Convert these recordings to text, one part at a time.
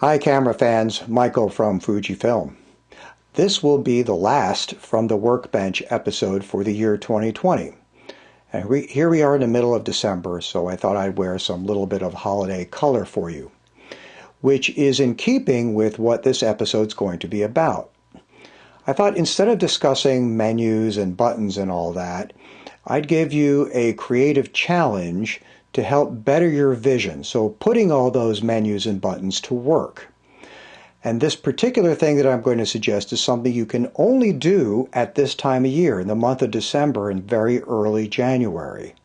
Hi camera fans, Michael from Fujifilm. This will be the last from the Workbench episode for the year 2020. And here we are in the middle of December, so I thought I'd wear some little bit of holiday color for you, which is in keeping with what this episode's going to be about. I thought instead of discussing menus and buttons and all that, I'd give you a creative challenge to help better your vision, so putting all those menus and buttons to work. And this particular thing that I'm going to suggest is something you can only do at this time of year, in the month of December and very early January.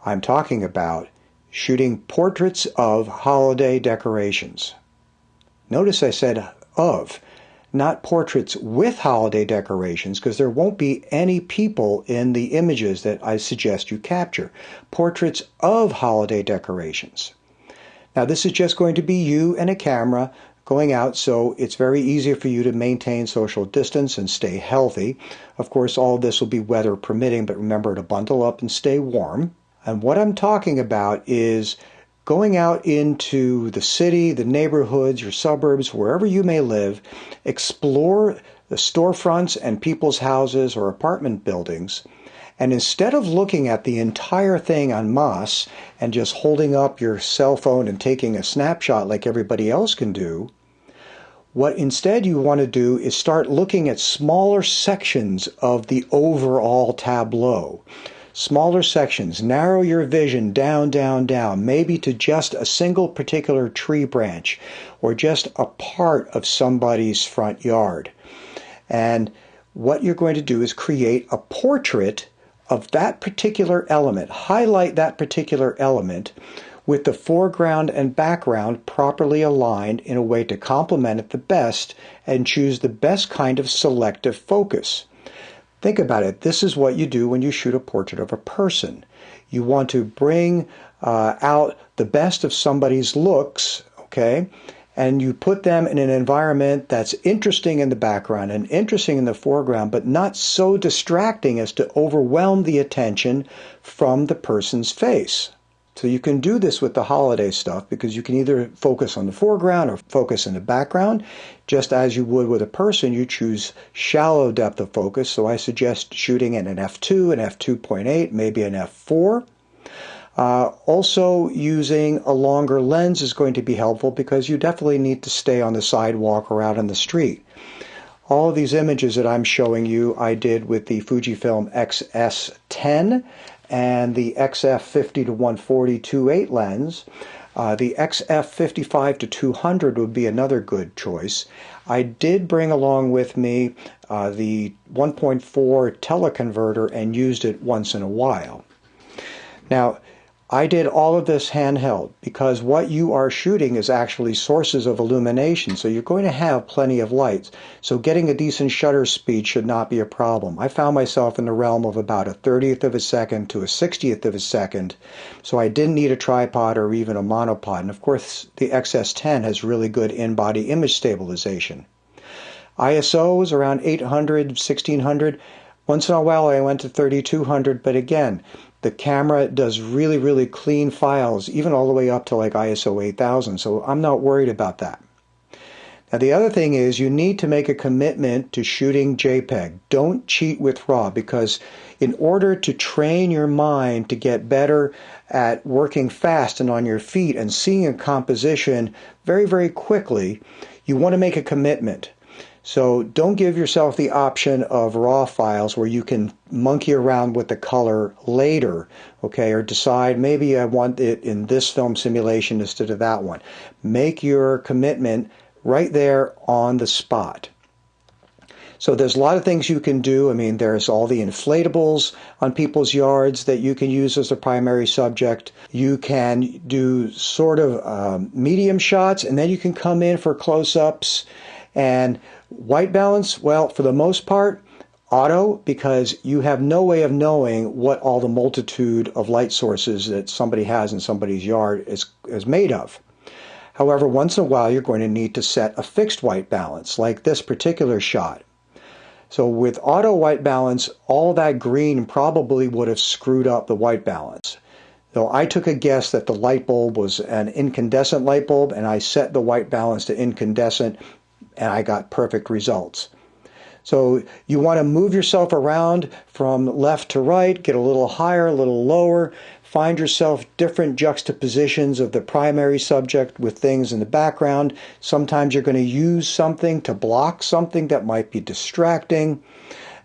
I'm talking about shooting portraits of holiday decorations. Notice I said of, not portraits with holiday decorations, because there won't be any people in the images that I suggest you capture. Portraits of holiday decorations. Now this is just going to be you and a camera going out, so it's very easy for you to maintain social distance and stay healthy. Of course, all of this will be weather permitting, but remember to bundle up and stay warm. And what I'm talking about is going out into the city, the neighborhoods, your suburbs, wherever you may live, explore the storefronts and people's houses or apartment buildings, and instead of looking at the entire thing en masse and just holding up your cell phone and taking a snapshot like everybody else can do, what instead you want to do is start looking at smaller sections of the overall tableau. Smaller sections, narrow your vision down, maybe to just a single particular tree branch or just a part of somebody's front yard. And what you're going to do is create a portrait of that particular element, highlight that particular element with the foreground and background properly aligned in a way to complement it the best and choose the best kind of selective focus. Think about it. This is what you do when you shoot a portrait of a person. You want to bring out the best of somebody's looks, okay? And you put them in an environment that's interesting in the background and interesting in the foreground, but not so distracting as to overwhelm the attention from the person's face. So you can do this with the holiday stuff because you can either focus on the foreground or focus in the background. Just as you would with a person, you choose shallow depth of focus. So I suggest shooting at an f2, an f2.8, maybe an f4. Also using a longer lens is going to be helpful because you definitely need to stay on the sidewalk or out on the street. All of these images that I'm showing you I did with the Fujifilm X-S10 and the XF50 to 140 2.8 lens. The XF55 to 200 would be another good choice. I did bring along with me the 1.4 teleconverter and used it once in a while. Now, I did all of this handheld because what you are shooting is actually sources of illumination, so you're going to have plenty of lights. So getting a decent shutter speed should not be a problem. I found myself in the realm of about a 30th of a second to a 60th of a second, so I didn't need a tripod or even a monopod. And of course, the XS10 has really good in-body image stabilization. ISO is around 800, 1600. Once in a while I went to 3200, but again, the camera does really clean files, even all the way up to like ISO 8000, so I'm not worried about that. Now the other thing is you need to make a commitment to shooting JPEG. Don't cheat with RAW, because in order to train your mind to get better at working fast and on your feet and seeing a composition very quickly, you want to make a commitment. So don't give yourself the option of RAW files where you can monkey around with the color later, okay, or decide maybe I want it in this film simulation instead of that one. Make your commitment right there on the spot. So there's a lot of things you can do. I mean, there's all the inflatables on people's yards that you can use as a primary subject. You can do sort of medium shots, and then you can come in for close-ups. And white balance, well, for the most part, auto, because you have no way of knowing what all the multitude of light sources that somebody has in somebody's yard is made of. However, once in a while, you're going to need to set a fixed white balance, like this particular shot. So with auto white balance, all that green probably would have screwed up the white balance. Though I took a guess that the light bulb was an incandescent light bulb, and I set the white balance to incandescent, and I got perfect results. So you want to move yourself around from left to right, get a little higher, a little lower, find yourself different juxtapositions of the primary subject with things in the background. Sometimes you're going to use something to block something that might be distracting.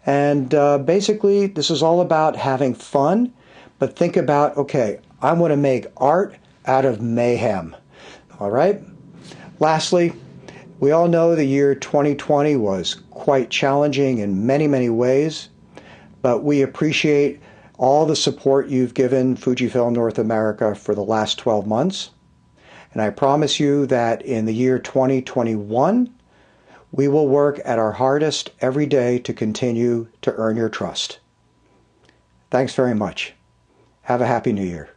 And basically, this is all about having fun, but think about, okay, I want to make art out of mayhem. All right? Lastly, we all know the year 2020 was quite challenging in many, many ways, but we appreciate all the support you've given Fujifilm North America for the last 12 months. And I promise you that in the year 2021, we will work at our hardest every day to continue to earn your trust. Thanks very much. Have a happy new year.